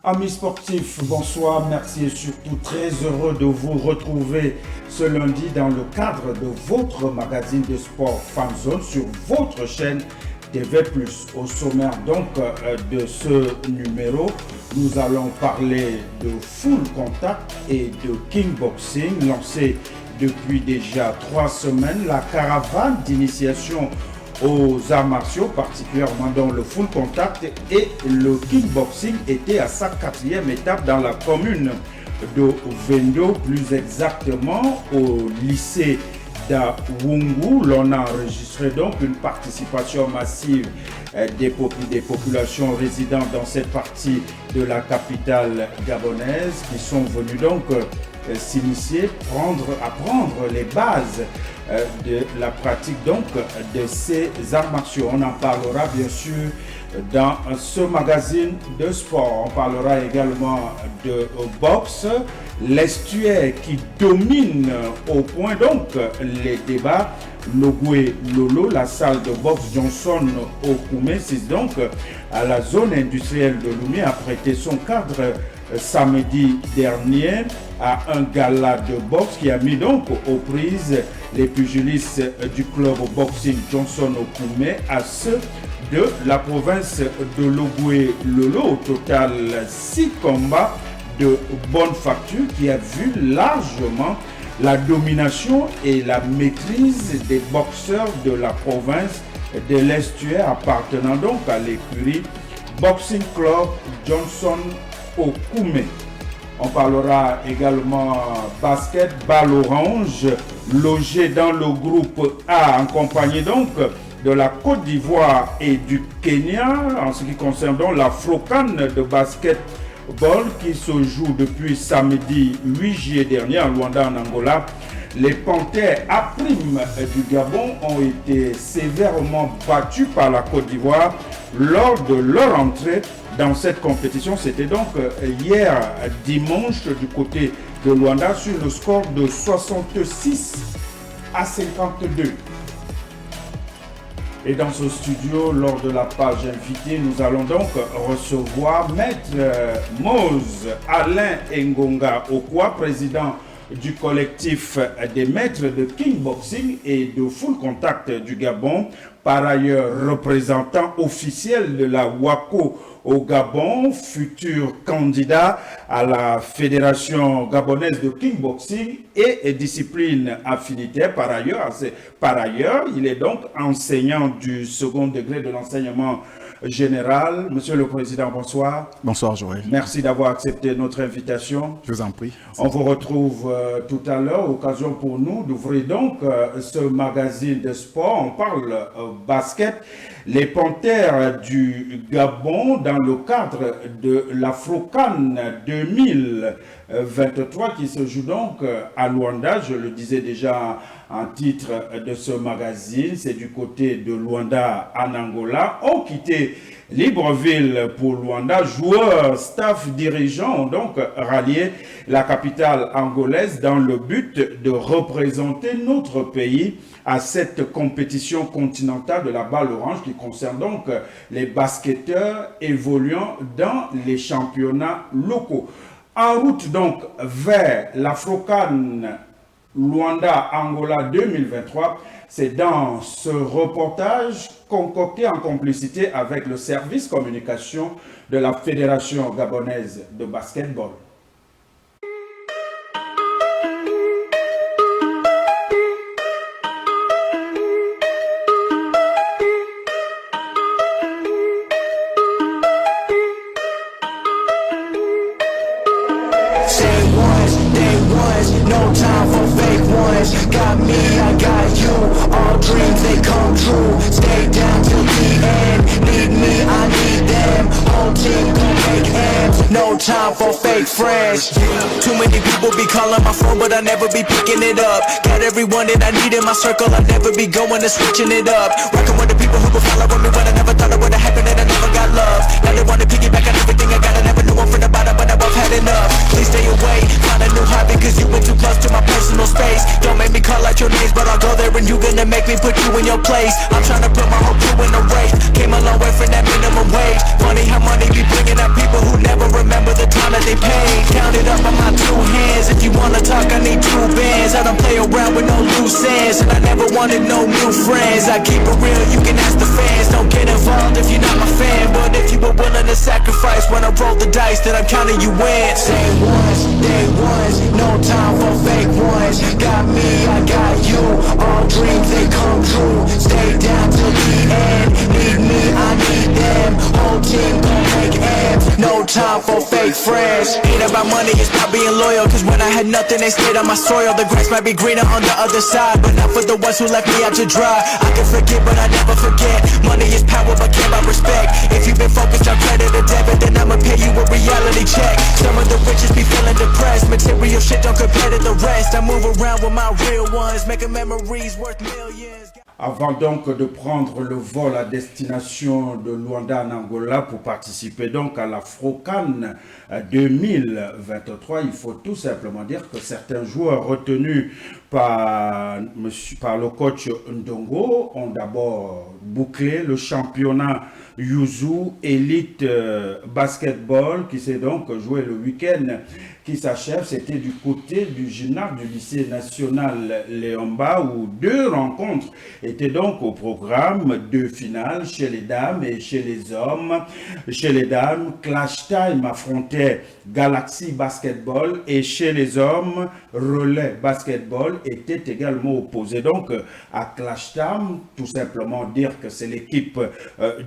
Amis sportifs, bonsoir, merci et surtout très heureux de vous retrouver ce lundi dans le cadre de votre magazine de sport FanZone sur votre chaîne TV+. Au sommaire donc de ce numéro, nous allons parler de full contact et de kickboxing lancé depuis déjà 3 semaines. La caravane d'initiation aux arts martiaux, particulièrement dans le full contact et le kickboxing, était à sa 4e étape dans la commune de Vendo, plus exactement au lycée d'Awungu. L'on a enregistré donc une participation massive des populations résidentes dans cette partie de la capitale gabonaise qui sont venues donc s'initier, apprendre les bases de la pratique donc de ces arts martiaux. On en parlera bien sûr dans ce magazine de sport. On parlera également de boxe, l'estuaire qui domine au point donc les débats. Logoué Lolo, la salle de boxe Johnson au Koumé, c'est donc à la zone industrielle de Lomé, a prêté son cadre samedi dernier à un gala de boxe qui a mis donc aux prises les pugilistes du club boxing Johnson au Koumé à ceux de la province de Logoué Lolo. Au total, 6 combats de bonne facture qui a vu largement la domination et la maîtrise des boxeurs de la province de l'estuaire appartenant donc à l'écurie Boxing Club Johnson au Koumé. On parlera également basket, balle orange, logé dans le groupe A en compagnie donc de la Côte d'Ivoire et du Kenya en ce qui concerne donc la FroCan de basket qui se joue depuis samedi 8 juillet dernier à Luanda en Angola. Les Panthères A' du Gabon ont été sévèrement battus par la Côte d'Ivoire lors de leur entrée dans cette compétition. C'était donc hier dimanche du côté de Luanda sur le score de 66 à 52. Et dans ce studio, lors de la page invitée, nous allons donc recevoir Maître Mose Alain Ngonga Okwa, président du collectif des maîtres de kickboxing et de full contact du Gabon, par ailleurs représentant officiel de la WACO au Gabon, futur candidat à la Fédération gabonaise de kickboxing et discipline affinitaire. Par ailleurs, il est donc enseignant du second degré de l'enseignement général. Monsieur le Président, bonsoir. Bonsoir, Joël. Merci d'avoir accepté notre invitation. Je vous en prie. On vous retrouve tout à l'heure. Occasion pour nous d'ouvrir donc ce magazine de sport. On parle basket. Les Panthères du Gabon, dans le cadre de la FroCan 2023 qui se joue donc à Luanda, je le disais déjà en titre de ce magazine, c'est du côté de Luanda en Angola, ont quitté Libreville pour Luanda. Joueurs, staff, dirigeants ont donc rallié la capitale angolaise dans le but de représenter notre pays à cette compétition continentale de la balle orange qui concerne donc les basketteurs évoluant dans les championnats locaux. En route donc vers la FroCan Luanda-Angola 2023, c'est dans ce reportage concocté en complicité avec le service communication de la Fédération gabonaise de basketball. Got me, I got you. All dreams they come true. Stay down till the end. Need me, I need them. Whole team gon' make ends. No time for fake friends. Too many people be calling my phone, but I never be picking it up. Got everyone that I need in my circle. I never be going and switching it up. Rockin' with the people who gon' follow me, but I never thought it would've happened and I never got love. Now they wanna piggyback on everything I got. I never knew I'm from the bottom, but now I've had enough. Please stay away, find a new hobby, cause you went too close to my personal space. Don't make me call out your names, but I'll go there and you gonna make me me put you in your place. I'm trying to put my whole crew in a race. Came a long way from that minimum wage. Funny how money be bringing up people who never remember the time that they paid. Count it up on my two hands. If you wanna talk, I need two bands. I don't play around with no loose ends, and I never wanted no new friends. I keep it real, you can ask the fans. Don't get involved if you're not my fan, but if you were willing to sacrifice when I roll the dice, then I'm counting you in. Say once, day ones, no time for fake ones. Got me, I got you. All dreams they come true. Stay down till the end. Need me, I need them. Whole team gon' make ends. No time for fake friends. Ain't about money, it's about being loyal. Cause when I had nothing, they stayed on my soil. The grass might be greener on the other side, but not for the ones who left me out to dry. I can forget, but I never forget. Money is power, but can't buy respect. If you've been focused on credit or debit, then I'ma pay you a reality check. Some of the richest be feeling depressed. Material shit don't compare to the rest. I move around with my real ones, making memories worth millions. Avant donc de prendre le vol à destination de Luanda en Angola pour participer donc à l'Afro-CAN 2023, il faut tout simplement dire que certains joueurs retenus par le coach Ndongo ont d'abord bouclé le championnat Yuzu Elite Basketball qui s'est donc joué le week-end qui s'achève. C'était du côté du gymnase du lycée national Léomba où deux rencontres étaient donc au programme, deux finales chez les dames et chez les hommes. Chez les dames, Clash Time affrontait Galaxy Basketball et chez les hommes, Relais Basketball était également opposé. Donc à Clash Time, tout simplement dire que c'est l'équipe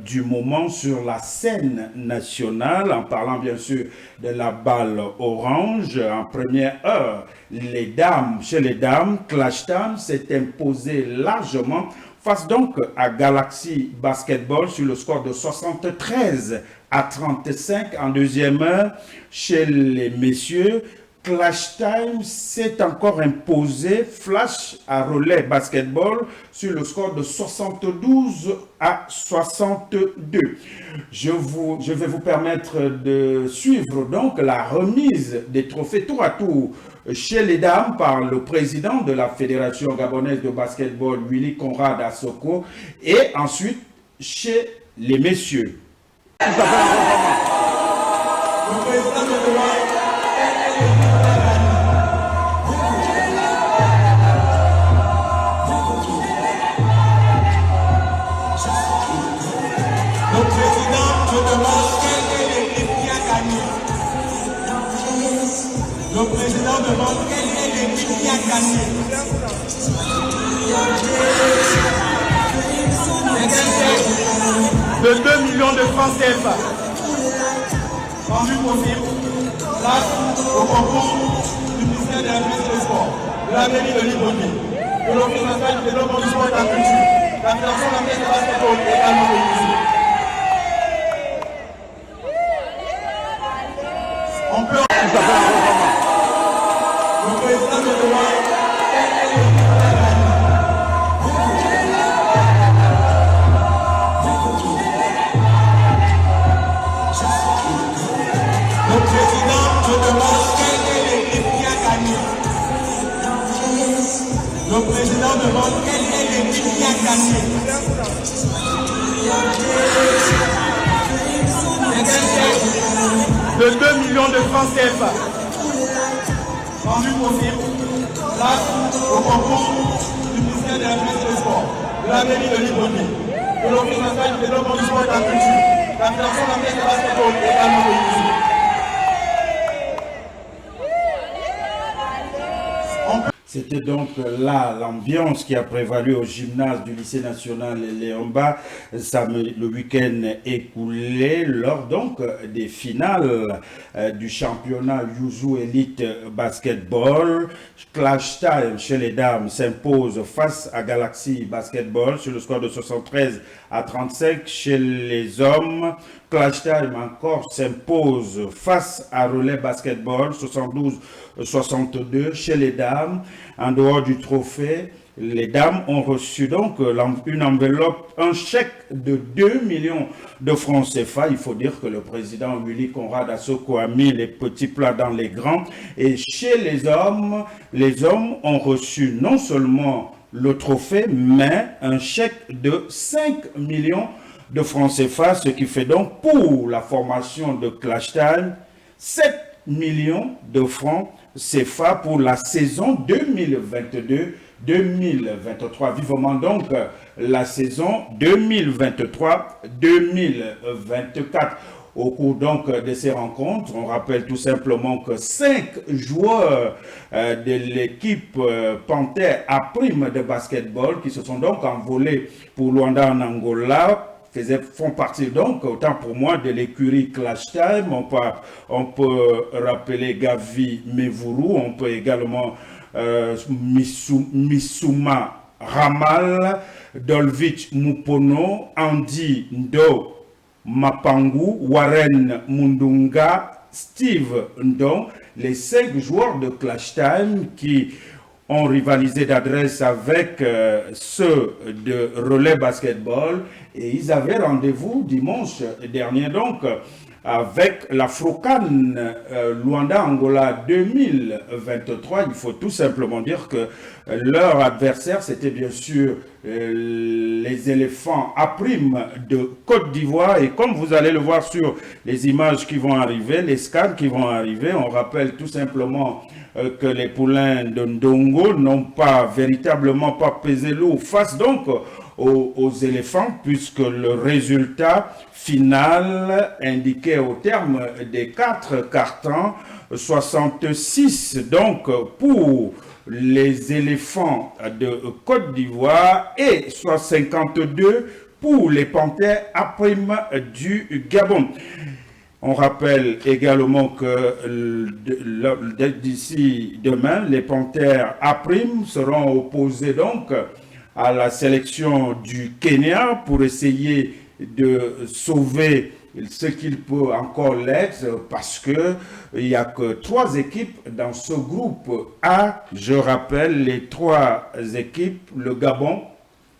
du moment sur la scène nationale, en parlant bien sûr de la balle orange. En première heure, les dames, chez les dames, Clash Time s'est imposé largement face donc à Galaxy Basketball sur le score de 73-35 en deuxième heure. Chez les messieurs, Clash Time s'est encore imposé flash à Relais Basketball sur le score de 72-62. Je vais vous permettre de suivre donc la remise des trophées tour à tour chez les dames par le président de la Fédération gabonaise de basketball, Willy Conrad Assoko, et ensuite chez les messieurs. Le président demande quelle est l'équipe qui a gagné. De 2 millions de francs CFA. Rendu possible grâce au concours du ministère de la Jeunesse et des Sports, de la mairie de Liboni, de l'Office national du développement du sport et de la culture, la Fédération gabonaise de basketball et également de musique. On peut le président de loi le président demande quelle est l'équipe qui a gagné. De 2 millions de francs CFA. Rendu possible grâce au concours du ministère de la Jeunesse et des Sports, de la mairie de Liboni, de l'Office national du développement du sport et de la culture, la Fédération gabonaise de basketball et également de musique. C'était donc là l'ambiance qui a prévalu au gymnase du lycée national Léomba le week-end écoulé lors donc des finales du championnat Yuzu Elite Basketball. Clash Time chez les dames s'impose face à Galaxy Basketball sur le score de 73-35. Chez les hommes, Clash Time encore s'impose face à Relais Basketball 72-62. Chez les dames, en dehors du trophée, les dames ont reçu donc une enveloppe, un chèque de 2 millions de francs CFA. Il faut dire que le président Willy Conrad Assoko a mis les petits plats dans les grands. Et chez les hommes ont reçu non seulement le trophée, mais un chèque de 5 millions de francs CFA, ce qui fait donc pour la formation de Clash Time 7 millions de francs CFA pour la saison 2022-2023. Vivement donc la saison 2023-2024. Au cours donc de ces rencontres, on rappelle tout simplement que 5 joueurs de l'équipe Panthère à prime de basketball qui se sont donc envolés pour Luanda en Angola font partie donc, autant pour moi, de l'écurie Clash Time. On peut rappeler Gavi Mevuru, on peut également Missouma Ramal, Dolvich Mupono, Andy Ndo Mapangu, Warren Mundunga, Steve Ndong, les 5 joueurs de Clash Time qui ont rivalisé d'adresse avec ceux de relais basketball, et ils avaient rendez-vous dimanche dernier donc avec la Frocan Luanda Angola 2023. Il faut tout simplement dire que leur adversaire, c'était bien sûr les éléphants à prime de Côte d'Ivoire. Et comme vous allez le voir sur les images qui vont arriver, les scans qui vont arriver, on rappelle tout simplement que les poulains de Ndongo n'ont pas véritablement pas pesé lourd face donc aux éléphants, puisque le résultat final indiquait au terme des 4 cartons 66 donc pour les éléphants de Côte d'Ivoire et soit 52 pour les panthères à prime du Gabon. On rappelle également que d'ici demain, les panthères à prime seront opposés donc à la sélection du Kenya pour essayer de sauver ce qu'il peut encore l'être, parce que il n'y a que 3 équipes dans ce groupe A. Je rappelle les 3 équipes, le Gabon,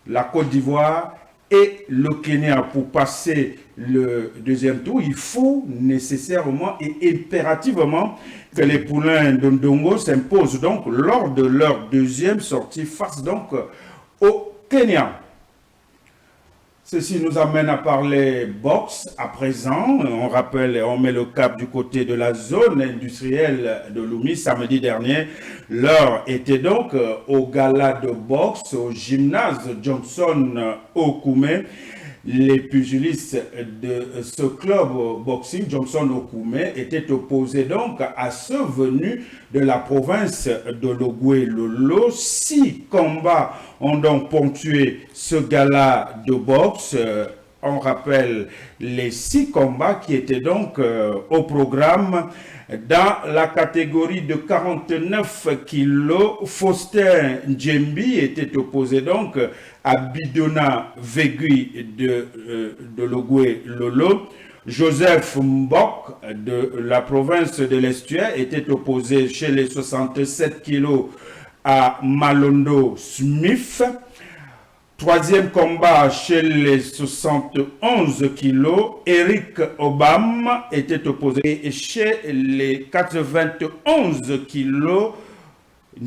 la Côte d'Ivoire et le Kenya. Pour passer le deuxième tour, il faut nécessairement et impérativement que les poulains de Ndongo s'imposent donc lors de leur deuxième sortie face donc au Kenya. Ceci nous amène à parler boxe à présent. On rappelle et on met le cap du côté de la zone industrielle de Lomé. Samedi dernier, l'heure était donc au gala de boxe au gymnase Johnson Okume. Les pugilistes de ce club boxing, Johnson Okume, étaient opposés donc à ceux venus de la province de Logoué-Lolo. 6 combats ont donc ponctué ce gala de boxe. On rappelle les 6 combats qui étaient donc au programme. Dans la catégorie de 49 kilos, Faustin Djembi était opposé donc à Bidona Vegui de Logoué Lolo. Joseph Mbok de la province de l'Estuaire était opposé chez les 67 kilos à Malondo Smith. 3e combat chez les 71 kilos, Eric Obama était opposé. Et chez les 91 kilos,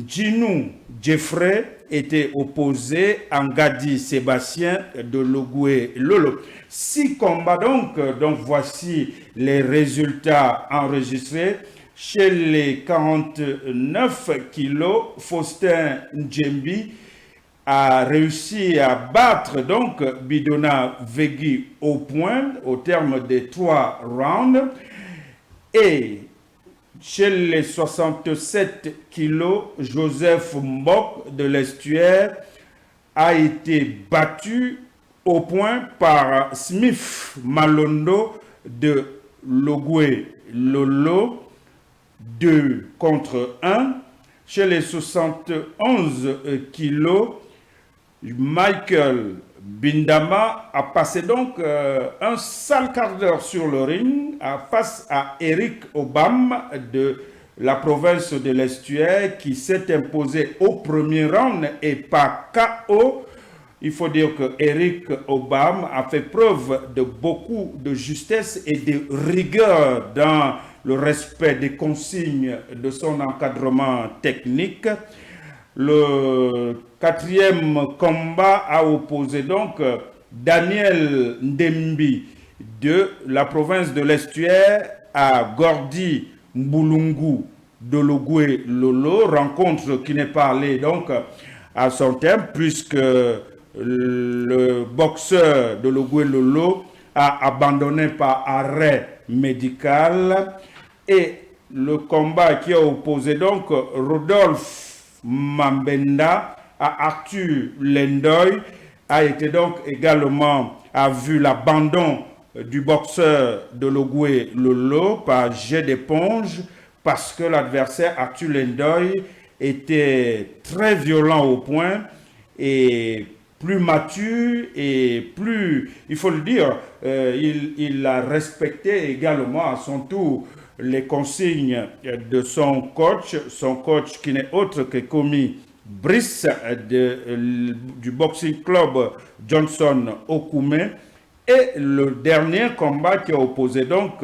Djinou Jeffrey était opposé à Ngadi Sébastien de Logoué Lolo. 6 combats donc voici les résultats enregistrés. Chez les 49 kilos, Faustin Djembi a réussi à battre donc Bidona Vegui au point au terme des 3 rounds. Et chez les 67 kilos, Joseph Mbok de l'Estuaire a été battu au point par Smith Malondo de Logoué Lolo, 2 contre 1. Chez les 71 kilos, Michael Bindama a passé donc un sale quart d'heure sur le ring face à Eric Obama de la province de l'Estuaire qui s'est imposé au premier round et par KO. Il faut dire que Eric Obama a fait preuve de beaucoup de justesse et de rigueur dans le respect des consignes de son encadrement technique. Le quatrième combat a opposé donc Daniel Ndembi de la province de l'Estuaire à Gordi Mbulungu Dologwe Lolo, rencontre qui n'est pas allée donc à son terme puisque le boxeur Dologwe Lolo a abandonné par arrêt médical et le combat qui a opposé donc Rodolphe Mambenda à Arthur Lendoy a été donc également a vu l'abandon du boxeur Dologwe Lolo par jet d'éponge parce que l'adversaire Arthur Lendoy était très violent au point et plus mature et plus, il faut le dire, il a respecté également à son tour les consignes de son coach qui n'est autre que Komi Brice du boxing club Johnson Okume. Et le dernier combat qui a opposé donc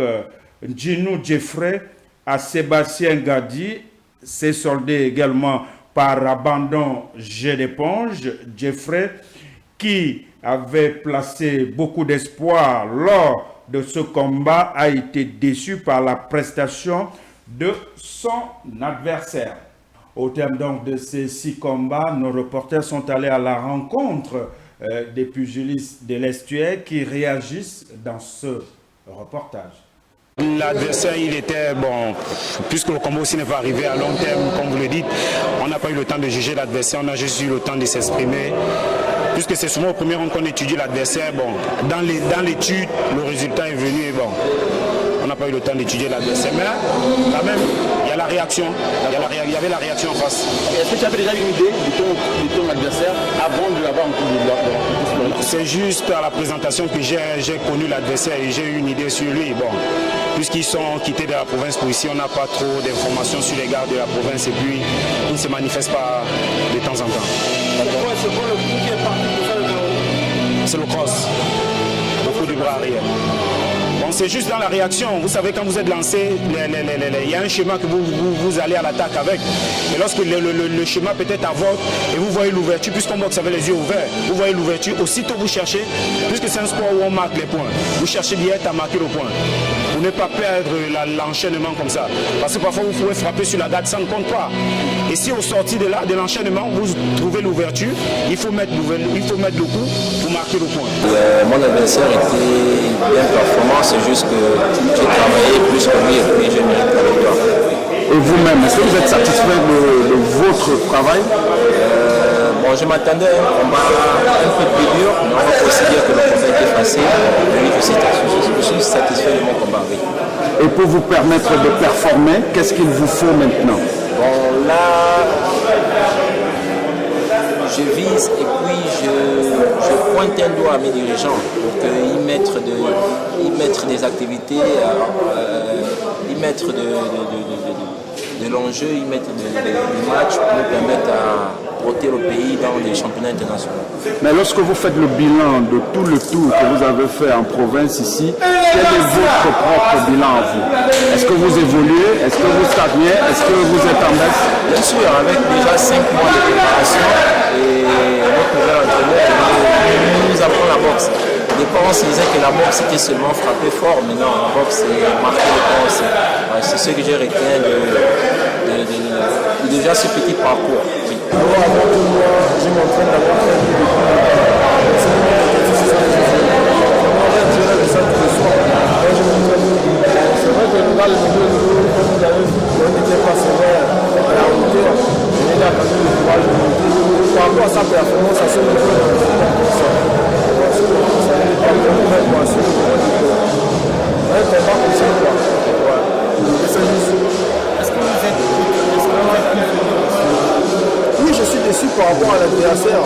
Djinou Jeffrey à Sébastien Gadi s'est soldé également par abandon jet d'éponge. Jeffrey, qui avait placé beaucoup d'espoir lors de ce combat, a été déçu par la prestation de son adversaire. Au terme donc de ces 6 combats, nos reporters sont allés à la rencontre des pugilistes de l'Estuaire qui réagissent dans ce reportage. L'adversaire, il était bon, puisque le combat aussi n'est pas arrivé à long terme, comme vous le dites, on n'a pas eu le temps de juger l'adversaire, on a juste eu le temps de s'exprimer. Puisque c'est souvent au premier round qu'on étudie l'adversaire, bon, dans l'étude, le résultat est venu et bon, on n'a pas eu le temps d'étudier l'adversaire. Mais quand même, il y a la réaction, il y avait la réaction en face. Est-ce que tu avais déjà une idée de ton adversaire avant de l'avoir en cours de l'ordre? C'est juste à la présentation que j'ai connu l'adversaire et j'ai eu une idée sur lui. Bon, puisqu'ils sont quittés de la province pour ici, on n'a pas trop d'informations sur les gars de la province et puis ils ne se manifestent pas de temps en temps. C'est le cross, le coup du bras arrière. Bon, c'est juste dans la réaction. Vous savez, quand vous êtes lancé, il y a un schéma que vous allez à l'attaque avec. Et lorsque le schéma peut être à votre, et vous voyez l'ouverture, puisqu'on boxe avec les yeux ouverts, vous voyez l'ouverture, aussitôt vous cherchez, puisque c'est un sport où on marque les points, vous cherchez direct à marquer le point. Pour ne pas perdre l'enchaînement comme ça. Parce que parfois vous pouvez frapper sur la garde, ça ne compte pas. Et si au sorti de l'enchaînement, vous trouvez l'ouverture, il faut mettre le coup pour marquer le point. Mon adversaire était bien performant, c'est juste que j'ai travaillé plus que lui et j'ai mérité la victoire. Et vous-même, est-ce que vous êtes satisfait de votre travail? Bon, je m'attendais à un combat un peu plus dur, mais on va aussi dire que le combat était facile. Oui, je suis satisfait de mon combat avec lui. Et pour vous permettre de performer, qu'est-ce qu'il vous faut maintenant? Bon, là, je vise et puis je pointe un doigt à mes dirigeants pour qu'ils mettent des activités, ils mettent de l'enjeu, ils mettent des matchs pour nous permettre à porter le pays dans les championnats internationaux. Mais lorsque vous faites le bilan de tout le tour que vous avez fait en province ici, quel est votre propre bilan à vous? Est-ce que vous évoluez? Est-ce que vous stagnez? Est-ce que vous êtes en baisse? Bien sûr, avec déjà 5 mois de préparation et notre nouvel entraîneur nous apprend la boxe. Au départ, on se disait que la boxe c'était seulement frapper fort, mais non, la boxe c'est marquer le temps aussi. C'est ce que j'ai retenu de déjà ce petit parcours. Oui. Avant tout, moi, je m'entraîne d'avoir fait du c'est vrai que dans le milieu de l'eau, comme vous avez vu, on n'était pas sévère à la hauteur. On a quand même le courage de monter. Par rapport à sa performance, à ce niveau de ça n'est pas vraiment un combat comme ça, quoi. Est-ce que vous êtes oui, je suis déçu par rapport à l'adversaire.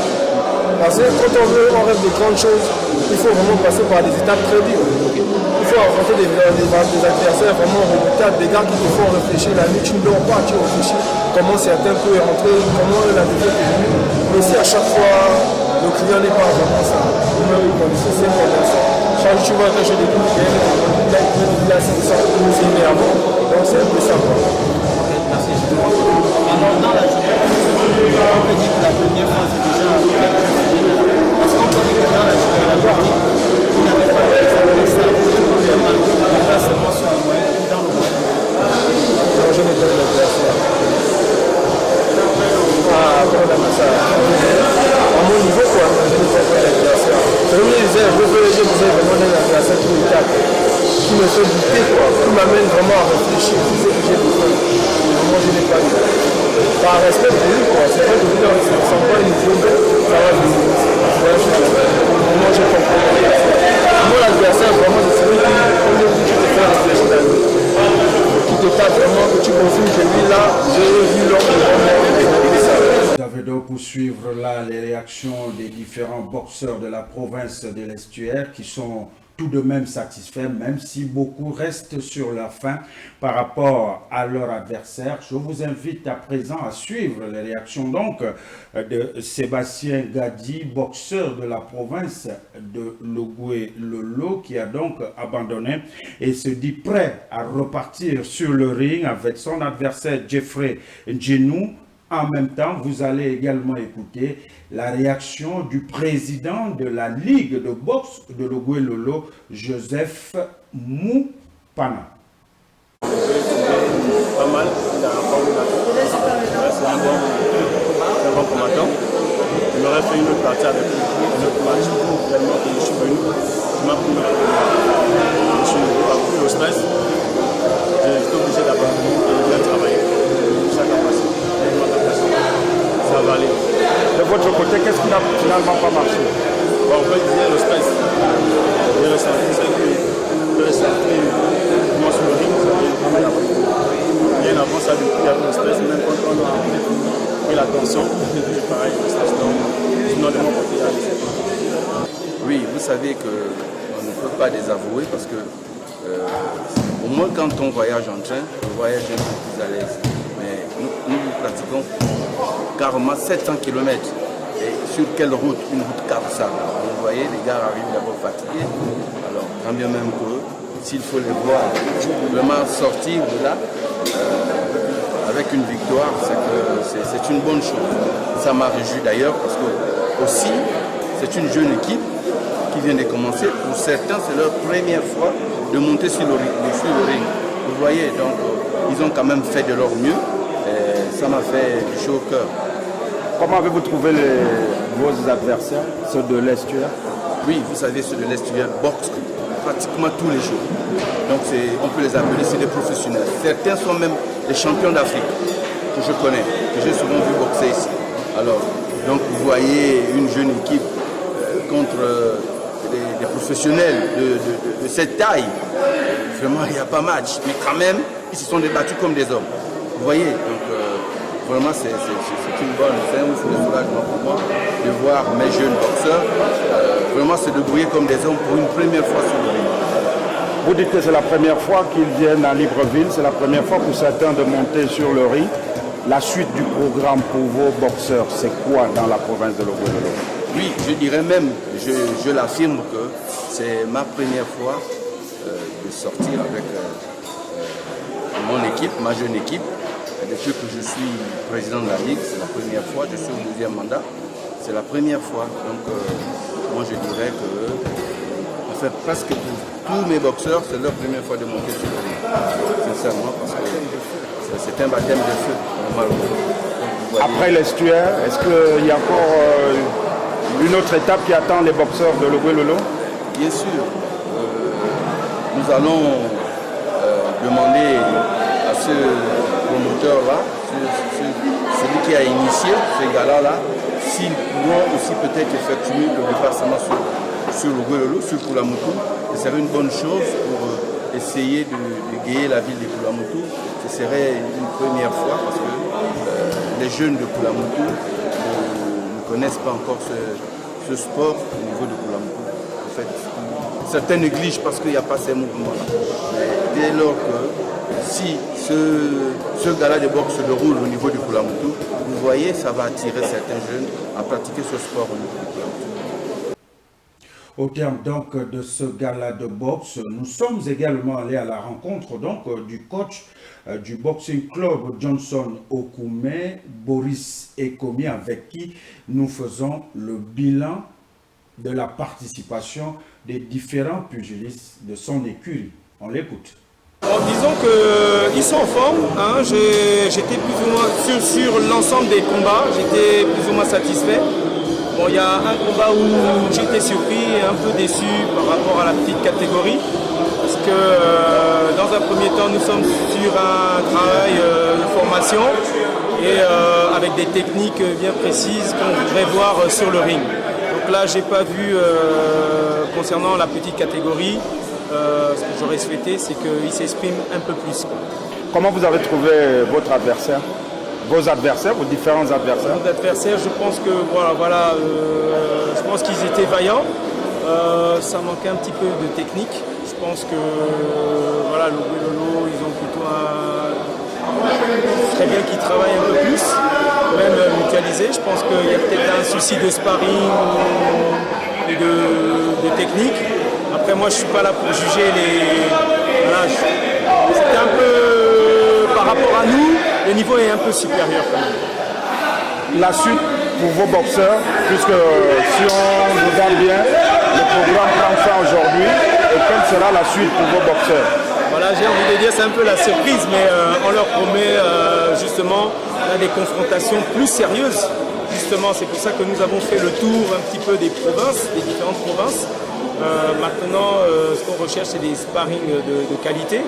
Parce que quand on rêve de grandes choses, il faut vraiment passer par des étapes très dures. Il faut affronter des adversaires vraiment redoutables, des gars qui te font réfléchir la nuit. Tu ne dors pas, tu réfléchis comment certains peuvent rentrer, comment la défaite est venue. Mais si à chaque fois, le client n'est pas vraiment ça, c'est vraiment ça. Chaque jour, tu vois que je découvre qu'il y a 500, c'est énervant. Donc c'est un peu ça. Merci. Alors dans la journée, on peut dire que la première phase obligé de faire. Moi, je n'ai pas eu. Par respect pour lui, quoi. C'est vrai que lui, on s'en va une journée, ça va venir. Moi, j'ai compris. Moi, l'adversaire, vraiment, c'est celui qui te fait réfléchir. Qui te tape vraiment, que tu confirmes que lui, là, j'ai vu l'homme de vraiment. Vous avez donc pour suivre là les réactions des différents boxeurs de la province de l'Estuaire qui sont tout de même satisfaits, même si beaucoup restent sur leur faim par rapport à leur adversaire. Je vous invite à présent à suivre les réactions donc de Sébastien Gadi, boxeur de la province de Logoué-Lolo, qui a donc abandonné et se dit prêt à repartir sur le ring avec son adversaire Jeffrey Djenou. En même temps, vous allez également écouter la réaction du président de la Ligue de boxe de Logoué-Lolo, Joseph Moupana. Pas mal, c'est un bon combattant. Il m'aurait fait une autre partie avec lui, un autre match, tellement que je suis venu. Je m'ai pris le stress. J'étais obligé d'abandonner et de bien travailler. Chacun passe. Ça va aller. De votre côté, qu'est-ce qui n'a finalement pas marché? Bon, on peut dire le stress. J'ai ressenti comment sur le ring, bien avant ça, il y avait le stress, même quand on a pris la tension, c'est pareil, le stress. Sinon, de mon côté, il y a des... Oui, vous savez qu'on ne peut pas désavouer parce que au moins quand on voyage en train, on voyage un peu plus à l'aise. Mais nous pratiquons carrément 700 km. Et sur quelle route? Une route carrossable. Vous voyez, les gars arrivent d'abord fatigués. Alors, quand bien même que s'il faut les voir vraiment sortir de là avec une victoire, c'est une bonne chose. Ça m'a réjoui d'ailleurs parce que aussi, c'est une jeune équipe qui vient de commencer. Pour certains, c'est leur première fois de monter sur le ring. Vous voyez, donc ils ont quand même fait de leur mieux. Et ça m'a fait du chaud au cœur. Comment avez-vous trouvé vos adversaires, ceux de l'Estuaire? Oui, vous savez, ceux de l'Estuaire boxent pratiquement tous les jours. Donc on peut les appeler, c'est des professionnels. Certains sont même les champions d'Afrique que je connais, que j'ai souvent vu boxer ici. Alors, donc vous voyez une jeune équipe contre des professionnels de cette taille. Vraiment, il n'y a pas match. Mais quand même, ils se sont débattus comme des hommes. Vous voyez, donc vraiment c'est une bonne scène, c'est un soulagement pour moi de voir mes jeunes boxeurs vraiment se débrouiller comme des hommes pour une première fois sur le ring. Vous dites que c'est la première fois qu'ils viennent à Libreville, c'est la première fois pour certains de monter sur le ring. La suite du programme pour vos boxeurs, c'est quoi dans la province de Logoué-Lolo? Oui, je dirais même, je l'affirme que c'est ma première fois de sortir avec mon équipe, ma jeune équipe. Depuis que je suis président de la Ligue, c'est la première fois, je suis au deuxième mandat, c'est la première fois. Donc moi je dirais que, en fait, presque tous mes boxeurs, c'est leur première fois de monter sur le ring. Sincèrement, parce que c'est un baptême de feu. Après l'Estuaire, est-ce qu'il y a encore une autre étape qui attend les boxeurs de Logoué-Lolo? Bien sûr. Nous allons demander à ce promoteur-là, celui qui a initié ce gala-là, s'ils pourront aussi peut-être effectuer le déplacement sur Logoué-Lolo, sur Koulamoutou. Ce serait une bonne chose pour essayer de gayer la ville de Koulamoutou. Ce serait une première fois parce que les jeunes de Koulamoutou ne connaissent pas encore ce sport au niveau de Koulamoutou. En fait, certains négligent parce qu'il n'y a pas ces mouvements-là. Mais dès lors que si ce gala de boxe se déroule au niveau du Koulamoutou, vous voyez, ça va attirer certains jeunes à pratiquer ce sport au niveau du Koulamoutou. Au terme donc de ce gala de boxe, nous sommes également allés à la rencontre donc du coach du Boxing Club Johnson Okume, Boris Ekomi, avec qui nous faisons le bilan de la participation des différents pugilistes de son écurie. On l'écoute. Disons qu'ils sont en forme, hein. J'étais plus ou moins sur l'ensemble des combats, j'étais plus ou moins satisfait. Bon, il y a un combat où j'étais surpris et un peu déçu par rapport à la petite catégorie, parce que dans un premier temps, nous sommes sur un travail de formation et avec des techniques bien précises qu'on voudrait voir sur le ring. Donc là, j'ai pas vu, concernant la petite catégorie, ce que j'aurais souhaité, c'est qu'il s'exprime un peu plus. Comment vous avez trouvé votre adversaire? Vos adversaires, vos différents adversaires? Nos adversaires, je pense que je pense qu'ils étaient vaillants. Ça manquait un petit peu de technique. Je pense que le Lolo, ils ont plutôt très bien qu'ils travaillent un peu plus, même mutualisé. Je pense qu'il y a peut-être un souci de sparring et de technique. Après, moi, je ne suis pas là pour juger les. Voilà, c'était un peu par rapport à nous, le niveau est un peu supérieur quand même. La suite pour vos boxeurs, puisque si on regarde bien, le programme prend fin aujourd'hui, et quelle sera la suite pour vos boxeurs? Voilà, j'ai envie de dire, c'est un peu la surprise, mais on leur promet justement des confrontations plus sérieuses. Justement, c'est pour ça que nous avons fait le tour un petit peu des provinces, des différentes provinces. Maintenant, ce qu'on recherche, c'est des sparring de qualité.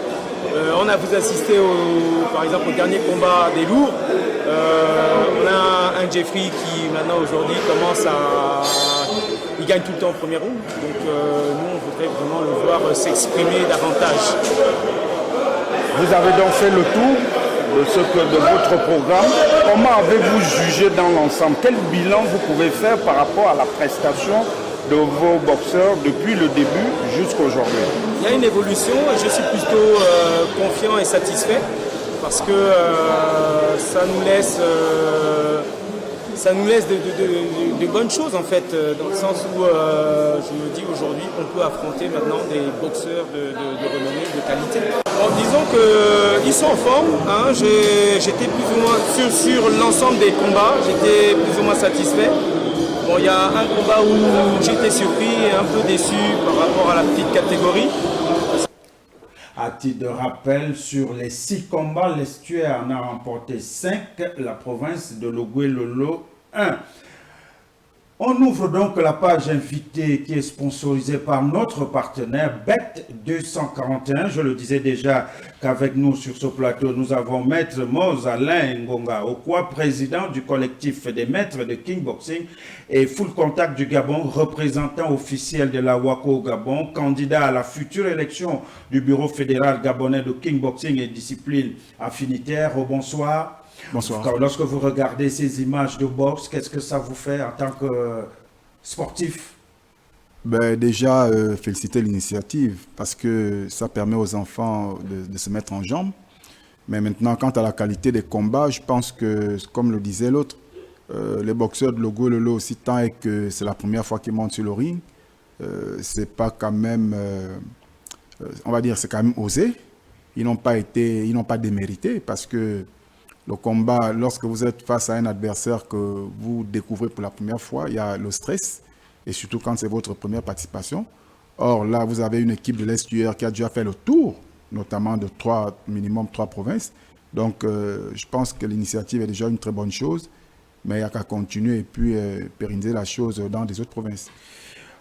On a vous assisté par exemple au dernier combat des lourds. On a un Jeffrey qui maintenant aujourd'hui commence à... Il gagne tout le temps au premier round. Donc nous on voudrait vraiment le voir s'exprimer davantage. Vous avez donc fait le tour de votre programme. Comment avez-vous jugé dans l'ensemble? Quel bilan vous pouvez faire par rapport à la prestation de vos boxeurs depuis le début jusqu'à aujourd'hui? Il y a une évolution et je suis plutôt confiant et satisfait parce que ça nous laisse de bonnes choses en fait, dans le sens où je me dis aujourd'hui qu'on peut affronter maintenant des boxeurs de renommée, de qualité. Bon, disons qu'ils sont en forme, hein. J'étais plus ou moins sur l'ensemble des combats, j'étais plus ou moins satisfait. Bon, il y a un combat où j'étais surpris et un peu déçu par rapport à la petite catégorie. À titre de rappel, sur les 6 combats, l'Estuaire en a remporté 5, la province de Logoué-Lolo 1. On ouvre donc la page invitée qui est sponsorisée par notre partenaire Bet241. Je le disais déjà qu'avec nous sur ce plateau, nous avons Maître Moz Alain Ngonga Okwa, président du collectif des maîtres de Kingboxing et Full Contact du Gabon, représentant officiel de la WACO au Gabon, candidat à la future élection du Bureau fédéral gabonais de Kingboxing et discipline affinitaire. Bonsoir. Bonsoir. Lorsque vous regardez ces images de boxe, qu'est-ce que ça vous fait en tant que sportif? Déjà, féliciter l'initiative parce que ça permet aux enfants de se mettre en jambes. Mais maintenant, quant à la qualité des combats, je pense que, comme le disait l'autre, les boxeurs de Logoué-Lolo, aussi tant est que c'est la première fois qu'ils montent sur le ring, c'est pas quand même, on va dire, c'est quand même osé. Ils n'ont pas démérité parce que le combat, lorsque vous êtes face à un adversaire que vous découvrez pour la première fois, il y a le stress, et surtout quand c'est votre première participation. Or, là, vous avez une équipe de l'Estuaire qui a déjà fait le tour, notamment de minimum 3 provinces. Donc, je pense que l'initiative est déjà une très bonne chose, mais il n'y a qu'à continuer et puis pérenniser la chose dans des autres provinces.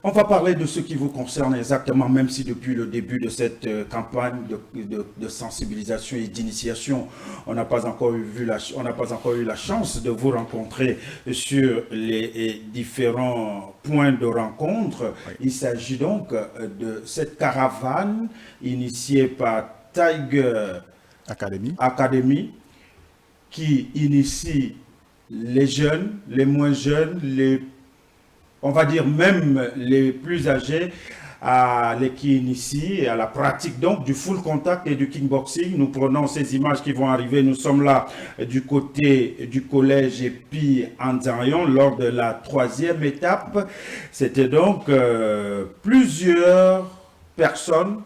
On va parler de ce qui vous concerne exactement, même si depuis le début de cette campagne de sensibilisation et d'initiation, on n'a pas encore eu la chance de vous rencontrer sur les différents points de rencontre. Oui. Il s'agit donc de cette caravane initiée par Tiger Academy qui initie les jeunes, les moins jeunes, on va dire même les plus âgés, qui initient à la pratique donc du full contact et du kickboxing. Nous prenons ces images qui vont arriver. Nous sommes là du côté du collège Epi Anzarion lors de la 3e étape. C'était donc plusieurs personnes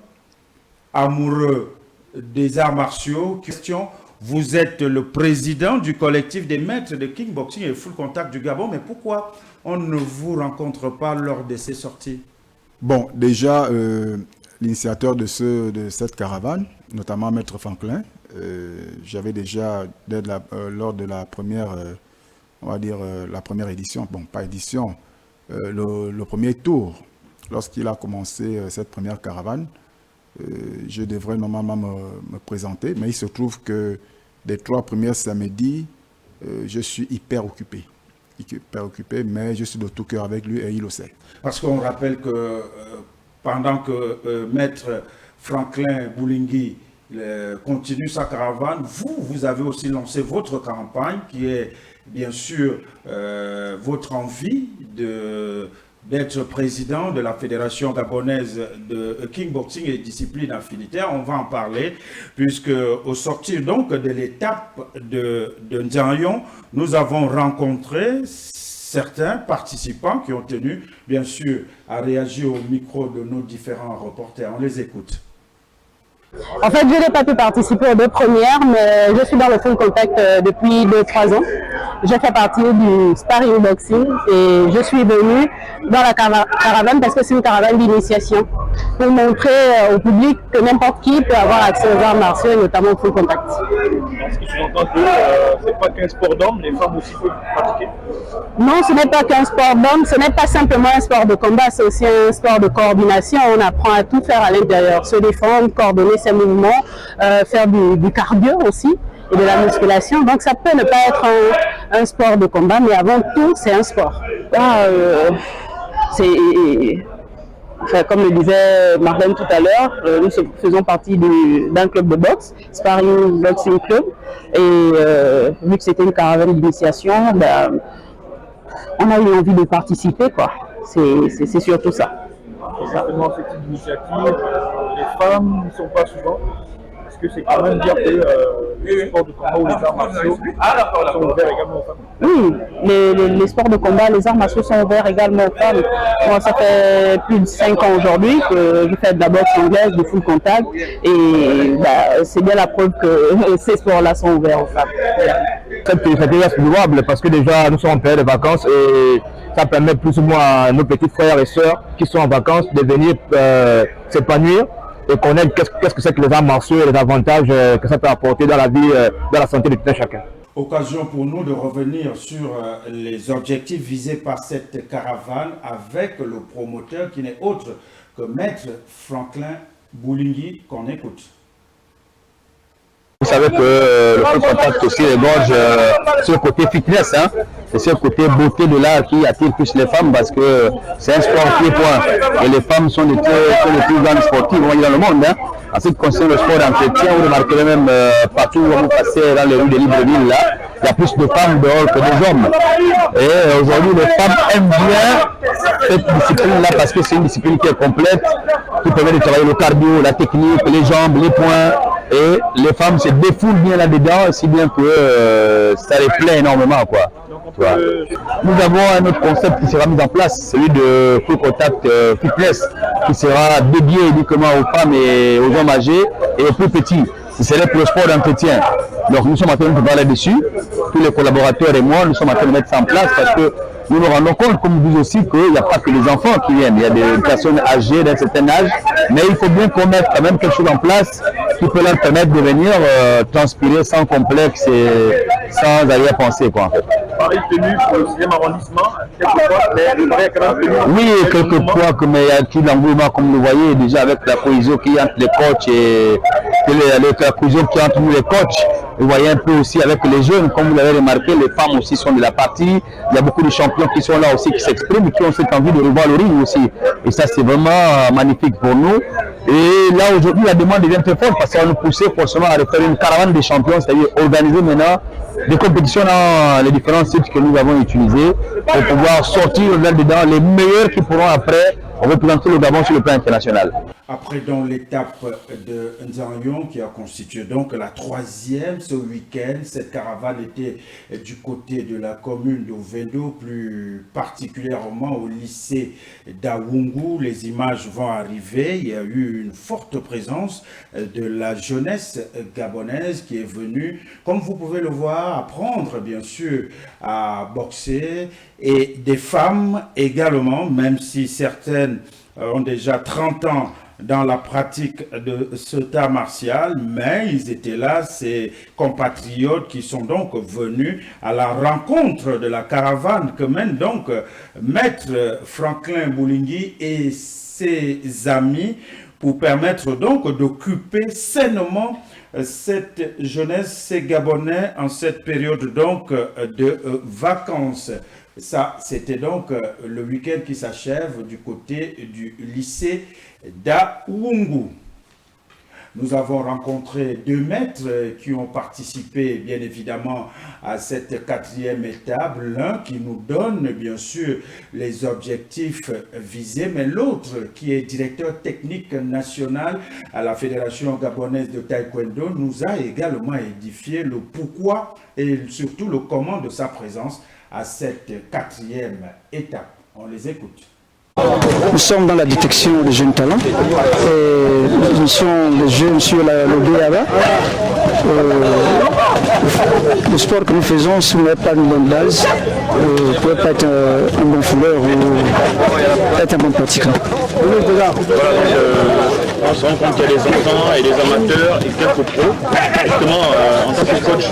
amoureux des arts martiaux. Question: vous êtes le président du collectif des maîtres de kickboxing et full contact du Gabon, mais pourquoi on ne vous rencontre pas lors de ces sorties? Bon, déjà, l'initiateur de cette caravane, notamment Maître Franklin, j'avais déjà, lors de la première, on va dire, la première édition, bon, pas édition, le premier tour, lorsqu'il a commencé cette première caravane, je devrais normalement me présenter, mais il se trouve que les 3 premiers samedis, je suis hyper occupé, mais je suis de tout cœur avec lui et il le sait. Parce qu'on rappelle que pendant que Maître Franklin Boulingi continue sa caravane, vous avez aussi lancé votre campagne qui est bien sûr votre envie d'être président de la Fédération gabonaise de kickboxing et discipline affinitaire. On va en parler, puisque au sortir donc de l'étape de Nzanyon, nous avons rencontré certains participants qui ont tenu, bien sûr, à réagir au micro de nos différents reporters. On les écoute. En fait, je n'ai pas pu participer aux 2 premières, mais je suis dans le full contact depuis 2-3 ans. Je fais partie du sparring boxing et je suis venue dans la caravane parce que c'est une caravane d'initiation pour montrer au public que n'importe qui peut avoir accès aux arts martiaux et notamment au full contact. Est-ce que tu entends que ce n'est pas qu'un sport d'hommes, les femmes aussi peuvent pratiquer? Non, ce n'est pas qu'un sport d'hommes, ce n'est pas simplement un sport de combat, c'est aussi un sport de coordination. On apprend à tout faire à l'intérieur, se défendre, coordonner ses mouvements, faire du cardio aussi et de la musculation. Donc ça peut ne pas être un sport de combat, mais avant tout, c'est un sport. Comme le disait Marlène tout à l'heure, nous faisons partie d'un club de boxe, Sparring Boxing Club, et vu que c'était une caravane d'initiation, on a eu envie de participer, quoi. C'est surtout ça. Exactement, cette type d'initiative, les femmes ne sont pas souvent. Est-ce que c'est quand même dire que les sports de combat ou les arts martiaux sont ouverts également aux femmes? Oui, les sports de combat, les arts martiaux sont ouverts également aux femmes. Moi, ça fait plus de 5 ans aujourd'hui que je fais de la boxe anglaise, de full contact, et c'est bien la preuve que ces sports-là sont ouverts aux femmes. Cette initiative est louable parce que déjà nous sommes en période de vacances et ça permet plus ou moins à nos petits frères et sœurs qui sont en vacances de venir s'épanouir et connaître qu'est-ce que c'est que les arts martiaux et les avantages que ça peut apporter dans la vie, dans la santé de tout un chacun. Occasion pour nous de revenir sur les objectifs visés par cette caravane avec le promoteur qui n'est autre que Maître Franklin Boulingi, qu'on écoute. Vous savez que le full contact aussi égorge ce côté fitness, hein, c'est ce côté beauté de l'art qui attire plus les femmes parce que c'est un sport pied-point et les femmes sont les plus grandes sportives dans le monde. Hein. En ce qui concerne le sport d'entretien, vous remarquerez même partout où vous passez dans les rues de Libreville, là, il y a plus de femmes dehors que des hommes. Et aujourd'hui, les femmes aiment bien cette discipline-là parce que c'est une discipline qui est complète, qui permet de travailler le cardio, la technique, les jambes, les poings. Et les femmes se défoulent bien là-dedans, si bien que ça les plaît énormément, quoi. Nous avons un autre concept qui sera mis en place, celui de full contact fitness, qui sera dédié uniquement aux femmes et aux hommes âgés et aux plus petits. Ce serait pour le sport d'entretien. Donc nous sommes en train de parler dessus, tous les collaborateurs et moi, nous sommes en train de mettre ça en place parce que nous nous rendons compte, comme vous aussi, qu'il n'y a pas que les enfants qui viennent, il y a des personnes âgées d'un certain âge, mais il faut bien qu'on mette quand même quelque chose en place qui peut leur permettre de venir transpirer sans complexe et sans arrière-pensée, quoi, en fait. Paris tenu pour le 6e arrondissement, quelquefois, mais Paris a quand même tenu. Oui, quelquefois, mais il y a tout l'engouement, comme vous le voyez, déjà avec la cohésion qui est entre les coachs et la cohésion qui est entre nous les coachs. Vous voyez un peu aussi avec les jeunes, comme vous l'avez remarqué, les femmes aussi sont de la partie. Il y a beaucoup de champions qui sont là aussi, qui s'expriment, qui ont cette envie de revoir le ring aussi. Et ça, c'est vraiment magnifique pour nous. Et là, aujourd'hui, la demande devient très forte parce qu'on nous poussait forcément à refaire une caravane des champions, c'est-à-dire organiser maintenant des compétitions dans les différents sites que nous avons utilisés pour pouvoir sortir là-dedans les meilleurs qui pourront après représenter le Gabon sur le plan international. Après donc l'étape de Nzanyon qui a constitué donc la 3e ce week-end, cette caravane était du côté de la commune d'Ovendo, plus particulièrement au lycée d'Awungu. Les images vont arriver, il y a eu une forte présence de la jeunesse gabonaise qui est venue, comme vous pouvez le voir, apprendre bien sûr à boxer, et des femmes également, même si certaines ont déjà 30 ans dans la pratique de cet art martial, mais ils étaient là, ces compatriotes qui sont donc venus à la rencontre de la caravane que mène donc Maître Franklin Boulingi et ses amis pour permettre donc d'occuper sainement cette jeunesse, ces Gabonais en cette période donc de vacances. Ça, c'était donc le week-end qui s'achève du côté du lycée d'Aoungou. Nous avons rencontré 2 maîtres qui ont participé bien évidemment à cette 4e étape. L'un qui nous donne bien sûr les objectifs visés, mais l'autre qui est directeur technique national à la Fédération gabonaise de taekwondo nous a également édifié le pourquoi et surtout le comment de sa présence à cette 4e étape. On les écoute. Nous sommes dans la détection des jeunes talents et nous sommes les jeunes sur le BABA. Le sport que nous faisons ne met pas une bonne base, ne peut pas être un bon fouleur ou être un bon pratiquant. On se rend compte qu'il y a des enfants et des amateurs et quelques pros. Justement, en tant que coach,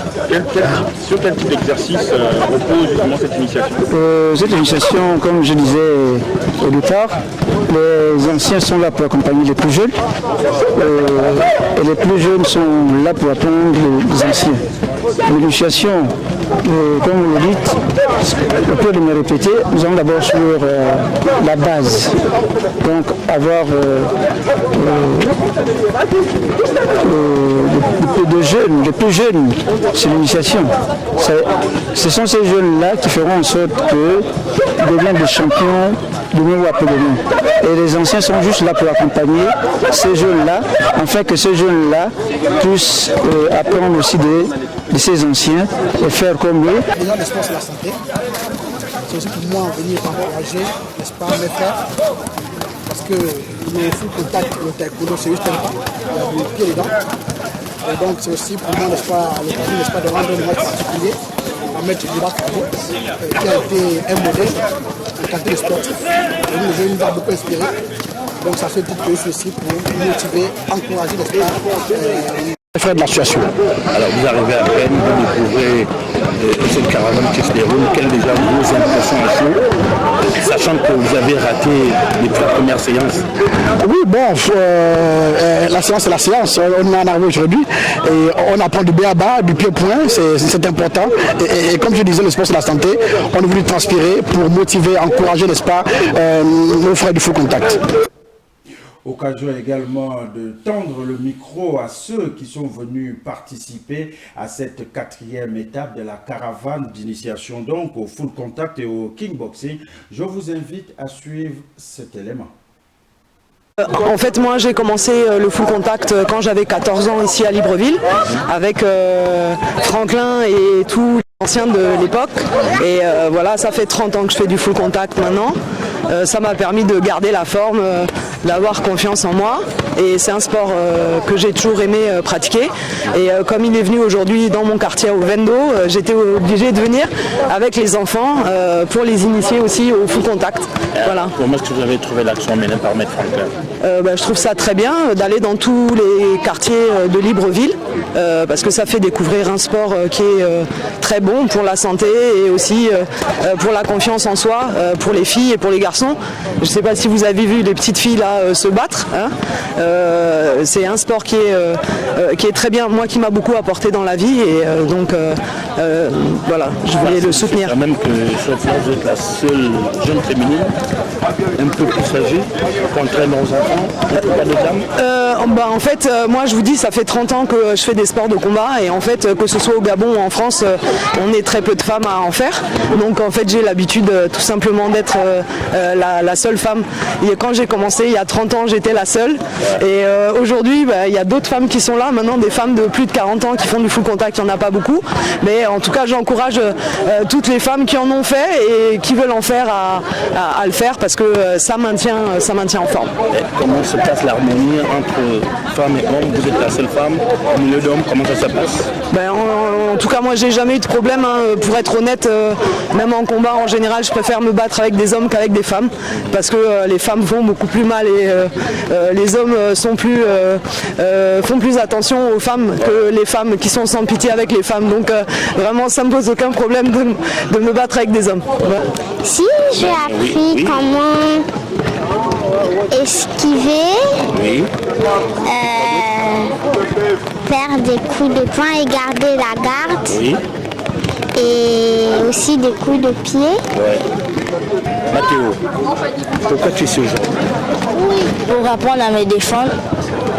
sur quel type d'exercice repose justement cette initiation? Cette initiation, comme je disais au départ, les anciens sont là pour accompagner les plus jeunes et les plus jeunes sont là pour apprendre les anciens. L'initiation, comme vous le dites, on peut me répéter, nous allons d'abord sur la base, donc avoir les plus jeunes, c'est l'initiation. Ce sont ces jeunes-là qui feront en sorte qu'ils deviennent des champions demain ou après-demain. Et les anciens sont juste là pour accompagner ces jeunes-là, afin que ces jeunes-là puissent apprendre aussi de ces anciens et faire comme eux. Déjà, le sport, c'est la santé. C'est aussi pour moi venir encourager, n'est-ce pas, mes frères. Parce que le full contact, le taekwondo, c'est juste un pas. Il y a le pied dedans. Et donc, c'est aussi pour moi, n'est-ce pas, l'occasion, n'est-ce pas, de rendre un match particulier à mettre du bac qui a été un modèle en qualité de sportif. Et nous, les jeunes, nous a beaucoup inspiré. Donc, ça fait tout aussi pour motiver, encourager, n'est-ce pas, faire de l'association. Alors vous arrivez à peine, vous découvrez cette caravane qui se déroule, quelles déjà vos impressions à chaud, sachant que vous avez raté depuis la première séance? Oui, bon, la séance c'est la séance, on en arrive aujourd'hui et on apprend du B à bas, du pied au point, c'est important. Et comme je disais, le sport c'est la santé, on a voulu transpirer pour motiver, encourager, n'est-ce pas, nos frères du full contact. Occasion également de tendre le micro à ceux qui sont venus participer à cette 4e étape de la caravane d'initiation donc au full contact et au kickboxing. Je vous invite à suivre cet élément. En fait, moi j'ai commencé le full contact quand j'avais 14 ans ici à Libreville avec Franklin et tous les anciens de l'époque. Et voilà, ça fait 30 ans que je fais du full contact maintenant. Ça m'a permis de garder la forme, d'avoir confiance en moi et c'est un sport que j'ai toujours aimé pratiquer et comme il est venu aujourd'hui dans mon quartier au Vendo, j'étais obligée de venir avec les enfants pour les initier aussi au full contact. Voilà. Comment est-ce que vous avez trouvé l'action menée par Maître Franklin? Je trouve ça très bien d'aller dans tous les quartiers de Libreville parce que ça fait découvrir un sport qui est très bon pour la santé et aussi pour la confiance en soi, pour les filles et pour les garçons. Je ne sais pas si vous avez vu les petites filles là se battre. Hein. C'est un sport qui est très bien, moi qui m'a beaucoup apporté dans la vie et donc voilà, je voulais le soutenir. Quand même que vous êtes la seule jeune féminine un peu plus âgée qui entraîne nos enfants, pas de dames. En fait, moi je vous dis, ça fait 30 ans que je fais des sports de combat et en fait, que ce soit au Gabon ou en France, on est très peu de femmes à en faire. Donc en fait, j'ai l'habitude tout simplement d'être la seule femme. Et quand j'ai commencé il y a 30 ans, j'étais la seule. Et aujourd'hui, il y a d'autres femmes qui sont là. Maintenant, des femmes de plus de 40 ans qui font du full contact, il n'y en a pas beaucoup. Mais en tout cas, j'encourage toutes les femmes qui en ont fait et qui veulent en faire à le faire parce que ça maintient en forme. Et comment se passe l'harmonie entre femmes et hommes? Vous êtes la seule femme, vous le dôme, comment ça se passe? En tout cas, moi, j'ai jamais eu de problème. Pour être honnête, même en combat, en général, je préfère me battre avec des hommes qu'avec des femmes. Parce que les femmes font beaucoup plus mal et les hommes font plus attention aux femmes que les femmes qui sont sans pitié avec les femmes. Donc, vraiment, ça me pose aucun problème de me battre avec des hommes. Ouais. Si, j'ai appris comment esquiver, faire des coups de poing et garder la garde, et aussi des coups de pied. Ouais. Mathéo, pourquoi tu es ce genre? Pour apprendre à me défendre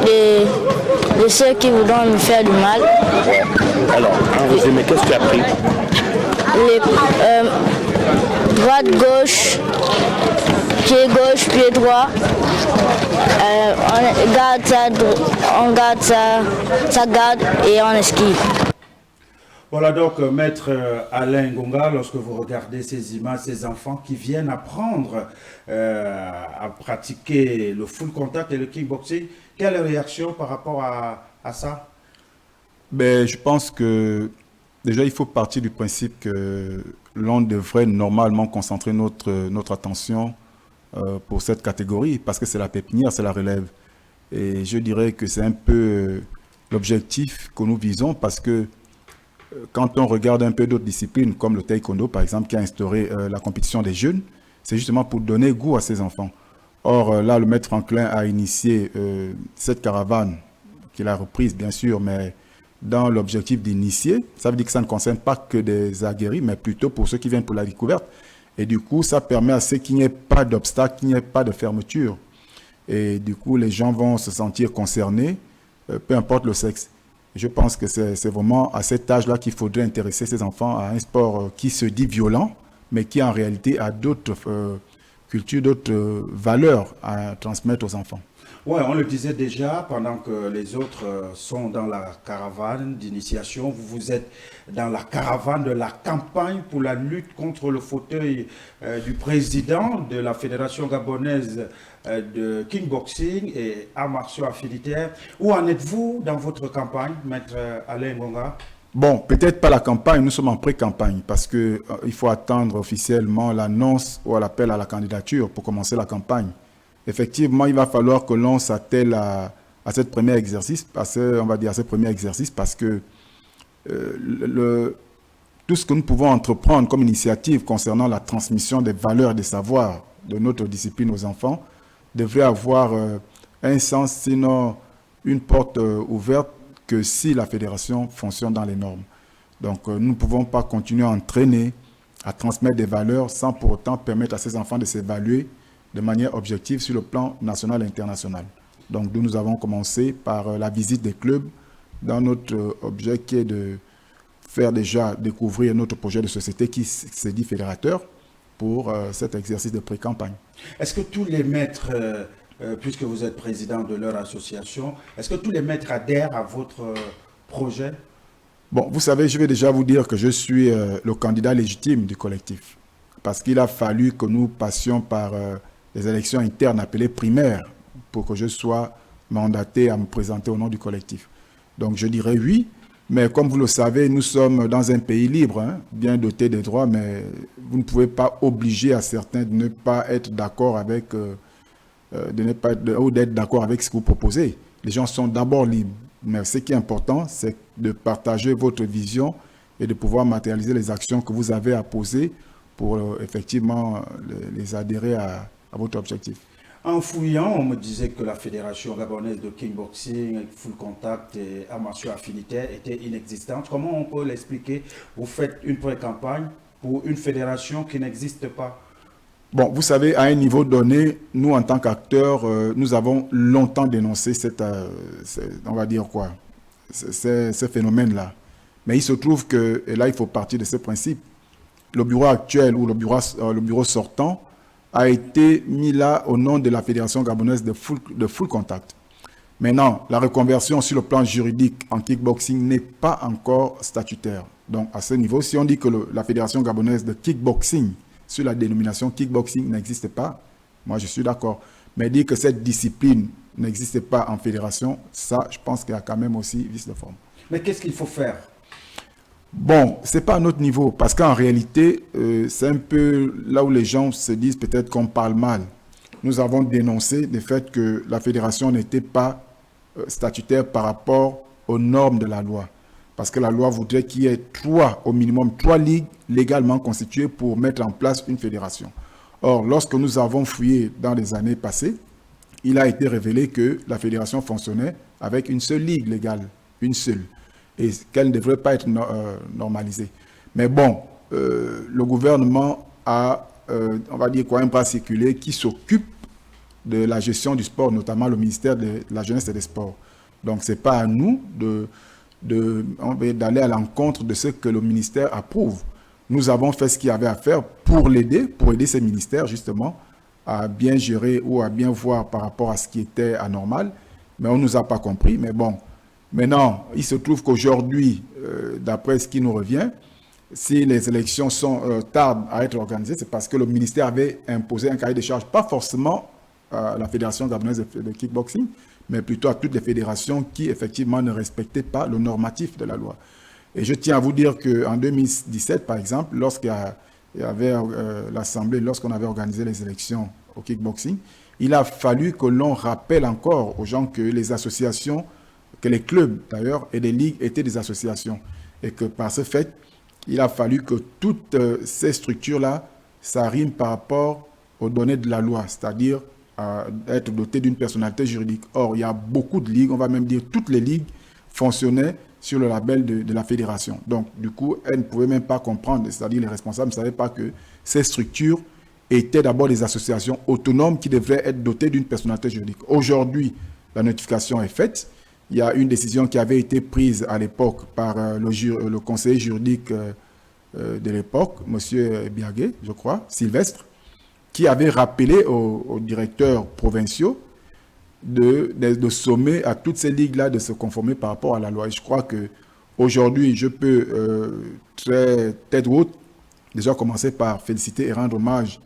de ceux qui voudront me faire du mal. Alors, en résumé, qu'est-ce que tu as appris? Droite, gauche, pied droit. On garde sa garde et on esquive. Voilà donc Maître Alain Ngonga, lorsque vous regardez ces images, ces enfants qui viennent apprendre à pratiquer le full contact et le kickboxing, quelle réaction par rapport à ça? Je pense que déjà il faut partir du principe que l'on devrait normalement concentrer notre attention pour cette catégorie parce que c'est la pépinière, c'est la relève. Et je dirais que c'est un peu l'objectif que nous visons parce que quand on regarde un peu d'autres disciplines comme le taekwondo par exemple qui a instauré la compétition des jeunes, c'est justement pour donner goût à ces enfants. Or là le maître Franklin a initié cette caravane qu'il a reprise bien sûr, mais dans l'objectif d'initier, ça veut dire que ça ne concerne pas que des aguerris, mais plutôt pour ceux qui viennent pour la découverte. Et du coup, ça permet à ce qu'il n'y ait pas d'obstacle, qu'il n'y ait pas de fermeture. Et du coup, les gens vont se sentir concernés, peu importe le sexe. Je pense que c'est vraiment à cet âge-là qu'il faudrait intéresser ces enfants à un sport qui se dit violent, mais qui en réalité a d'autres cultures, d'autres valeurs à transmettre aux enfants. Oui, on le disait déjà, pendant que les autres sont dans la caravane d'initiation, vous êtes dans la caravane de la campagne pour la lutte contre le fauteuil du président de la Fédération gabonaise de kickboxing et arts martiaux affinitaires. Où en êtes-vous dans votre campagne, Maître Alain Ngonga? Bon, peut-être pas la campagne, nous sommes en pré-campagne parce qu'il faut attendre officiellement l'annonce ou l'appel à la candidature pour commencer la campagne. Effectivement, il va falloir que l'on s'attelle à ce premier exercice, on va dire à ce premier exercice, parce que tout ce que nous pouvons entreprendre comme initiative concernant la transmission des valeurs et des savoirs de notre discipline aux enfants devrait avoir un sens, sinon une porte ouverte, que si la fédération fonctionne dans les normes. Donc, nous ne pouvons pas continuer à entraîner, à transmettre des valeurs sans pour autant permettre à ces enfants de s'évaluer de manière objective sur le plan national et international. Donc nous avons commencé par la visite des clubs dans notre objet qui est de faire déjà découvrir notre projet de société qui s'est dit fédérateur pour cet exercice de pré-campagne. Est-ce que tous les maîtres, puisque vous êtes président de leur association, est-ce que tous les maîtres adhèrent à votre projet? Bon, vous savez, je vais déjà vous dire que je suis le candidat légitime du collectif parce qu'il a fallu que nous passions par les élections internes appelées primaires pour que je sois mandaté à me présenter au nom du collectif. Donc je dirais oui, mais comme vous le savez, nous sommes dans un pays libre, bien doté des droits, mais vous ne pouvez pas obliger à certains de ne pas être d'accord avec, ou d'être d'accord avec ce que vous proposez. Les gens sont d'abord libres, mais ce qui est important, c'est de partager votre vision et de pouvoir matérialiser les actions que vous avez à poser pour effectivement les adhérer à votre objectif. En fouillant, on me disait que la Fédération gabonaise de kickboxing, full contact et arts martiaux affinitaires était inexistante. Comment on peut l'expliquer? Vous faites une pré-campagne pour une fédération qui n'existe pas. Bon, vous savez, à un niveau donné, nous en tant qu'acteurs, nous avons longtemps dénoncé on va dire quoi, ce phénomène-là. Mais il se trouve que, et là il faut partir de ce principe, le bureau actuel ou le bureau sortant a été mis là au nom de la Fédération gabonaise de full contact. Maintenant, la reconversion sur le plan juridique en kickboxing n'est pas encore statutaire. Donc, à ce niveau, si on dit que la Fédération gabonaise de kickboxing, sur la dénomination kickboxing, n'existe pas, moi je suis d'accord. Mais dire que cette discipline n'existe pas en fédération, ça, je pense qu'il y a quand même aussi vice de forme. Mais qu'est-ce qu'il faut faire? Bon, ce n'est pas à notre niveau, parce qu'en réalité, c'est un peu là où les gens se disent peut-être qu'on parle mal. Nous avons dénoncé le fait que la fédération n'était pas statutaire par rapport aux normes de la loi. Parce que la loi voudrait qu'il y ait au minimum trois ligues légalement constituées pour mettre en place une fédération. Or, lorsque nous avons fouillé dans les années passées, il a été révélé que la fédération fonctionnait avec une seule ligue légale, une seule, et qu'elle ne devrait pas être normalisée. Mais bon, le gouvernement a, on va dire quoi, un bras circulé qui s'occupe de la gestion du sport, notamment le ministère de la Jeunesse et des Sports. Donc, ce n'est pas à nous d'aller à l'encontre de ce que le ministère approuve. Nous avons fait ce qu'il y avait à faire pour aider ces ministères, justement, à bien gérer ou à bien voir par rapport à ce qui était anormal. Mais on ne nous a pas compris. Mais bon, maintenant, il se trouve qu'aujourd'hui, d'après ce qui nous revient, si les élections tardent à être organisées, c'est parce que le ministère avait imposé un cahier de charges, pas forcément à la Fédération gabonaise de kickboxing, mais plutôt à toutes les fédérations qui, effectivement, ne respectaient pas le normatif de la loi. Et je tiens à vous dire qu'en 2017, par exemple, lorsqu'il y avait l'Assemblée, lorsqu'on avait organisé les élections au kickboxing, il a fallu que l'on rappelle encore aux gens que les associations, que les clubs d'ailleurs et les ligues étaient des associations. Et que par ce fait, il a fallu que toutes ces structures-là, ça rime par rapport aux données de la loi, c'est-à-dire être doté d'une personnalité juridique. Or, il y a beaucoup de ligues, on va même dire toutes les ligues fonctionnaient sur le label de la fédération. Donc, du coup, elles ne pouvaient même pas comprendre, c'est-à-dire les responsables ne savaient pas que ces structures étaient d'abord des associations autonomes qui devraient être dotées d'une personnalité juridique. Aujourd'hui, la notification est faite. Il y a une décision qui avait été prise à l'époque par le conseiller juridique de l'époque, M. Biagué, je crois, Sylvestre, qui avait rappelé aux directeurs provinciaux de sommer à toutes ces ligues-là de se conformer par rapport à la loi. Et je crois qu'aujourd'hui, je peux tête haute déjà commencer par féliciter et rendre hommage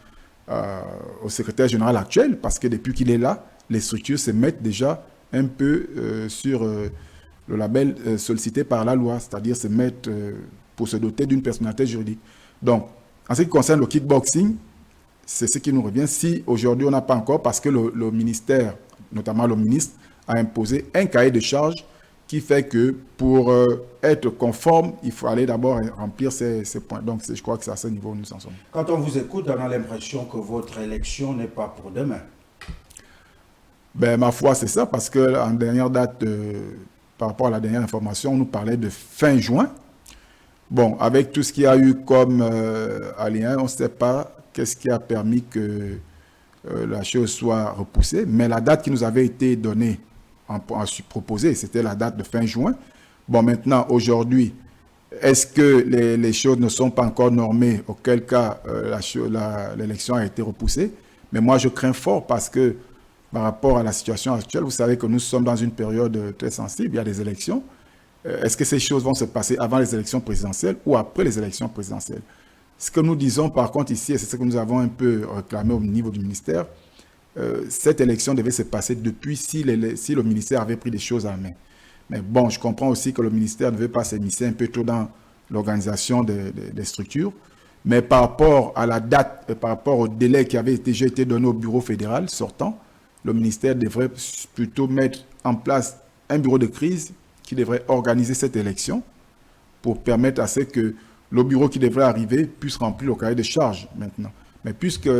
au secrétaire général actuel, parce que depuis qu'il est là, les structures se mettent déjà un peu sur le label sollicité par la loi, c'est-à-dire se mettre pour se doter d'une personnalité juridique. Donc, en ce qui concerne le kickboxing, c'est ce qui nous revient. Si aujourd'hui on n'a pas encore, parce que le ministère, notamment le ministre, a imposé un cahier de charges qui fait que pour être conforme, il faut aller d'abord remplir ces points. Donc je crois que c'est à ce niveau où nous en sommes. Quand on vous écoute, on a l'impression que votre élection n'est pas pour demain. Ben, ma foi, c'est ça, parce qu'en dernière date, par rapport à la dernière information, on nous parlait de fin juin. Bon, avec tout ce qu'il y a eu comme alien, on ne sait pas qu'est-ce qui a permis que la chose soit repoussée. Mais la date qui nous avait été donnée, proposée, c'était la date de fin juin. Bon, maintenant, aujourd'hui, est-ce que les choses ne sont pas encore normées, auquel cas l'élection a été repoussée? Mais moi, je crains fort parce que par rapport à la situation actuelle, vous savez que nous sommes dans une période très sensible, il y a des élections. Est-ce que ces choses vont se passer avant les élections présidentielles ou après les élections présidentielles? Ce que nous disons par contre ici, et c'est ce que nous avons un peu réclamé au niveau du ministère, cette élection devait se passer depuis si le ministère avait pris des choses en main. Mais bon, je comprends aussi que le ministère ne veut pas s'immiscer un peu trop dans l'organisation des structures. Mais par rapport à la date, par rapport au délai qui avait déjà été donné au bureau fédéral sortant, le ministère devrait plutôt mettre en place un bureau de crise qui devrait organiser cette élection pour permettre à ce que le bureau qui devrait arriver puisse remplir le cahier de charges maintenant. Mais puisque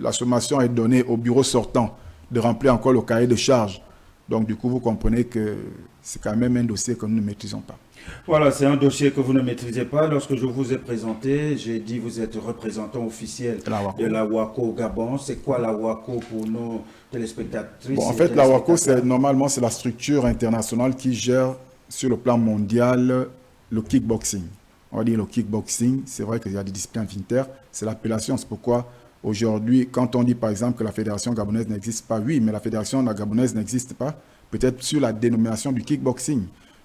la sommation est donnée au bureau sortant de remplir encore le cahier de charges, donc du coup vous comprenez que c'est quand même un dossier que nous ne maîtrisons pas. Voilà, c'est un dossier que vous ne maîtrisez pas. Lorsque je vous ai présenté, j'ai dit vous êtes représentant officiel de la WACO au Gabon. C'est quoi la WACO pour nos téléspectatrices? Bon, en fait, la WACO, normalement, c'est la structure internationale qui gère sur le plan mondial le kickboxing. On va dire le kickboxing, c'est vrai qu'il y a des disciplines afinitaires, c'est l'appellation. C'est pourquoi aujourd'hui, quand on dit par exemple que la fédération gabonaise n'existe pas, oui, mais la fédération gabonaise n'existe pas, peut-être sur la dénomination du kickboxing.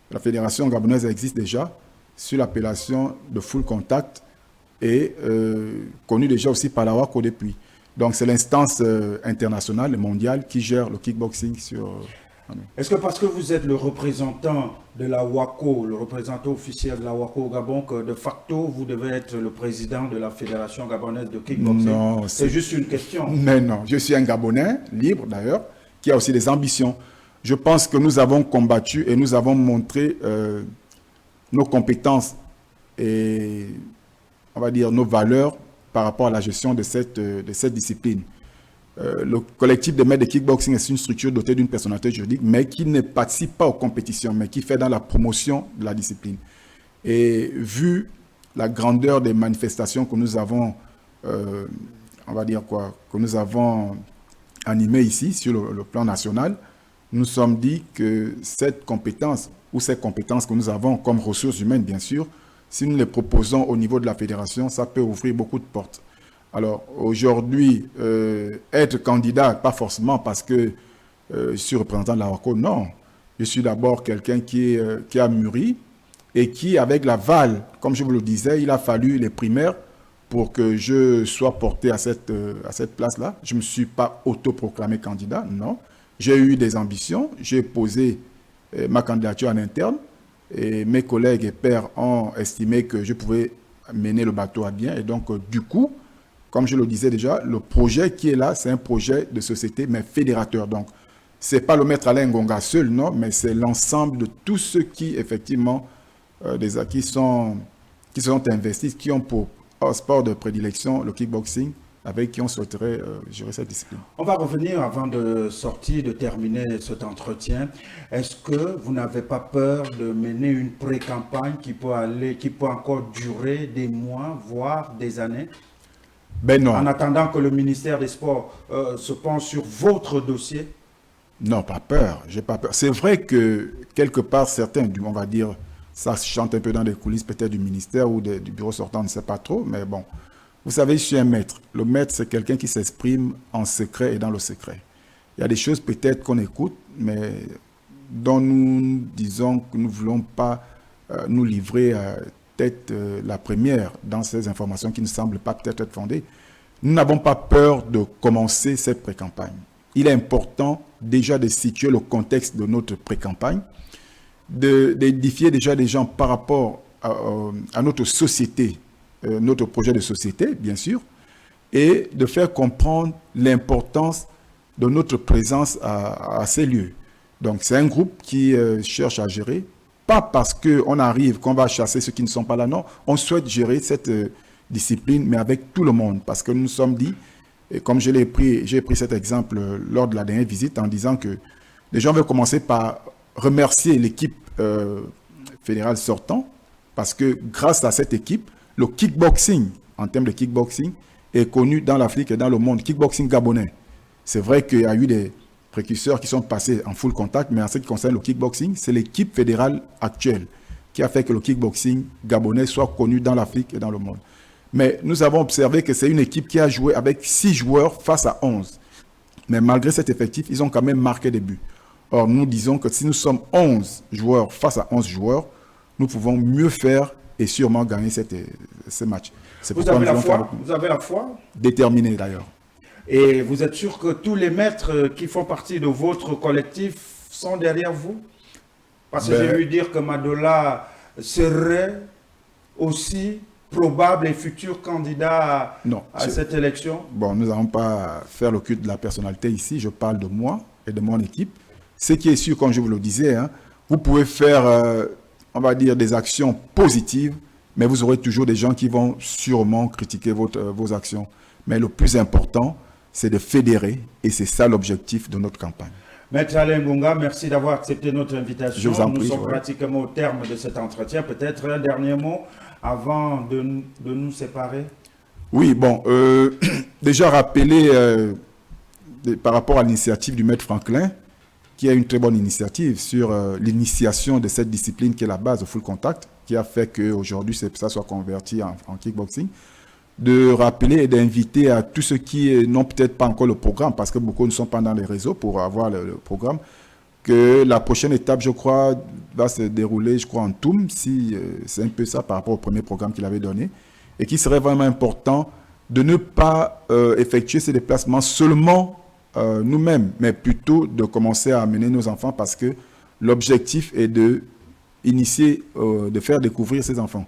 La fédération gabonaise existe déjà sur l'appellation de full contact et connue déjà aussi par la WACO depuis. Donc c'est l'instance internationale et mondiale qui gère le kickboxing sur... Est-ce que parce que vous êtes le représentant de la WACO, le représentant officiel de la WACO au Gabon, que de facto, vous devez être le président de la Fédération gabonaise de kickboxing? Non, c'est juste une question. Mais non, je suis un Gabonais, libre d'ailleurs, qui a aussi des ambitions. Je pense que nous avons combattu et nous avons montré nos compétences et, on va dire, nos valeurs par rapport à la gestion de cette discipline. Le collectif de maîtres de kickboxing est une structure dotée d'une personnalité juridique, mais qui ne participe pas aux compétitions, mais qui fait dans la promotion de la discipline. Et vu la grandeur des manifestations que nous avons, on va dire quoi, que nous avons animées ici sur le plan national, nous sommes dit que cette compétence, ou ces compétences que nous avons comme ressources humaines, bien sûr, si nous les proposons au niveau de la fédération, ça peut ouvrir beaucoup de portes. Alors aujourd'hui, être candidat, pas forcément parce que je suis représentant de la WACO, non. Je suis d'abord quelqu'un qui a mûri et qui, avec la VAL, comme je vous le disais, il a fallu les primaires pour que je sois porté à cette place-là. Je ne me suis pas autoproclamé candidat, non. J'ai eu des ambitions, j'ai posé ma candidature en interne et mes collègues et pairs ont estimé que je pouvais mener le bateau à bien. Et donc, du coup, comme je le disais déjà, le projet qui est là, c'est un projet de société, mais fédérateur. Donc, ce n'est pas le maître Alain Ngonga seul, non, mais c'est l'ensemble de tous ceux qui, effectivement, qui sont investis, qui ont pour sport de prédilection le kickboxing, avec qui on souhaiterait gérer cette discipline. On va revenir avant de sortir, de terminer cet entretien. Est-ce que vous n'avez pas peur de mener une pré-campagne qui peut encore durer des mois, voire des années? Ben non. En attendant que le ministère des Sports se penche sur votre dossier? Non, pas peur. J'ai pas peur. C'est vrai que quelque part, certains, on va dire, ça se chante un peu dans les coulisses peut-être du ministère ou du bureau sortant, on ne sait pas trop, mais bon. Vous savez, je suis un maître. Le maître, c'est quelqu'un qui s'exprime en secret et dans le secret. Il y a des choses peut-être qu'on écoute, mais dont nous disons que nous ne voulons pas nous livrer peut-être la première dans ces informations qui ne semblent pas peut-être être fondées. Nous n'avons pas peur de commencer cette pré-campagne. Il est important déjà de situer le contexte de notre pré-campagne, d'édifier déjà des gens par rapport à notre société, notre projet de société, bien sûr, et de faire comprendre l'importance de notre présence à ces lieux. Donc, c'est un groupe qui cherche à gérer, pas parce qu'on arrive, qu'on va chasser ceux qui ne sont pas là, non. On souhaite gérer cette discipline, mais avec tout le monde, parce que nous nous sommes dit, et comme j'ai pris cet exemple lors de la dernière visite, en disant que les gens veulent commencer par remercier l'équipe fédérale sortant, parce que grâce à cette équipe, le kickboxing, en termes de kickboxing, est connu dans l'Afrique et dans le monde, kickboxing gabonais. C'est vrai qu'il y a eu des précurseurs qui sont passés en full contact, mais en ce qui concerne le kickboxing, c'est l'équipe fédérale actuelle qui a fait que le kickboxing gabonais soit connu dans l'Afrique et dans le monde. Mais nous avons observé que c'est une équipe qui a joué avec 6 joueurs face à 11. Mais malgré cet effectif, ils ont quand même marqué des buts. Or, nous disons que si nous sommes 11 joueurs face à 11 joueurs, nous pouvons mieux faire et sûrement gagner ce match. Vous avez la foi? Vous avez la foi? Déterminé d'ailleurs. Et vous êtes sûr que tous les maîtres qui font partie de votre collectif sont derrière vous? Parce que j'ai vu dire que Madola serait aussi probable et futur candidat à cette élection. Bon, nous n'allons pas faire le culte de la personnalité ici. Je parle de moi et de mon équipe. Ce qui est sûr, comme je vous le disais, hein, vous pouvez faire, on va dire, des actions positives, mais vous aurez toujours des gens qui vont sûrement critiquer vos actions. Mais le plus important, c'est de fédérer, et c'est ça l'objectif de notre campagne. Maître Alain Ngonga, merci d'avoir accepté notre invitation. Je vous en prie. Nous sommes pratiquement au terme de cet entretien. Peut-être un dernier mot avant de nous séparer. Oui, bon, déjà rappeler par rapport à l'initiative du maître Franklin, qui a une très bonne initiative sur l'initiation de cette discipline qui est la base de full contact, qui a fait qu'aujourd'hui ça soit converti en kickboxing. De rappeler et d'inviter à tous ceux qui n'ont peut-être pas encore le programme, parce que beaucoup ne sont pas dans les réseaux pour avoir le programme, que la prochaine étape, je crois, va se dérouler, je crois, en Toum, si c'est un peu ça par rapport au premier programme qu'il avait donné, et qu'il serait vraiment important de ne pas effectuer ces déplacements seulement nous-mêmes, mais plutôt de commencer à amener nos enfants parce que l'objectif est de initier, de faire découvrir ces enfants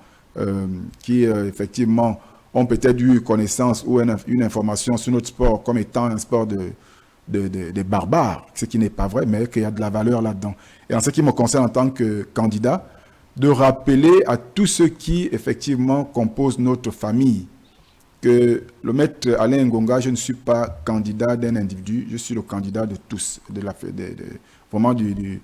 qui effectivement ont peut-être eu connaissance ou une information sur notre sport comme étant un sport des barbares, ce qui n'est pas vrai, mais qu'il y a de la valeur là-dedans. Et en ce qui me concerne en tant que candidat, de rappeler à tous ceux qui effectivement composent notre famille que le maître Alain Ngonga, je ne suis pas candidat d'un individu, je suis le candidat de tous, vraiment du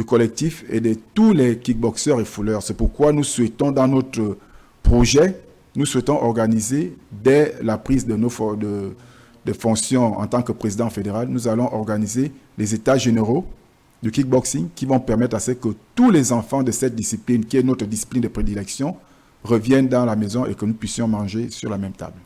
collectif et de tous les kickboxeurs et fouleurs. C'est pourquoi nous souhaitons dans notre projet, nous souhaitons organiser dès la prise de nos fonctions en tant que président fédéral, nous allons organiser les états généraux du kickboxing qui vont permettre à ce que tous les enfants de cette discipline, qui est notre discipline de prédilection, reviennent dans la maison et que nous puissions manger sur la même table.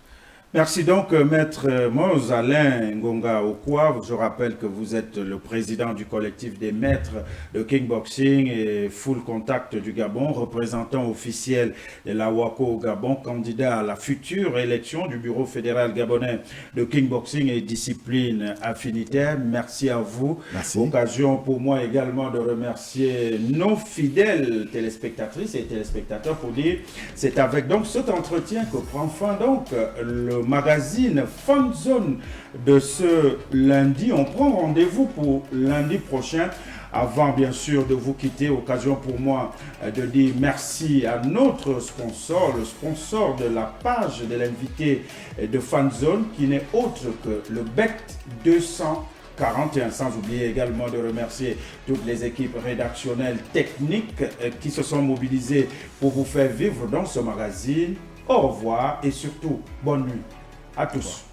Merci donc, Maître Moz Alain Ngonga Okwa. Je rappelle que vous êtes le président du collectif des maîtres de kickboxing et full contact du Gabon, représentant officiel de la WACO au Gabon, candidat à la future élection du Bureau fédéral gabonais de kickboxing et discipline affinitaire. Merci à vous. Merci. Occasion pour moi également de remercier nos fidèles téléspectatrices et téléspectateurs pour dire c'est avec donc cet entretien que prend fin donc le magazine Fun Zone de ce lundi. On prend rendez-vous pour lundi prochain. Avant bien sûr de vous quitter, occasion pour moi de dire merci à notre sponsor, le sponsor de la page de l'invité de Fun Zone qui n'est autre que le BEC 241, sans oublier également de remercier toutes les équipes rédactionnelles techniques qui se sont mobilisées pour vous faire vivre dans ce magazine. Au revoir et surtout, bonne nuit à tous.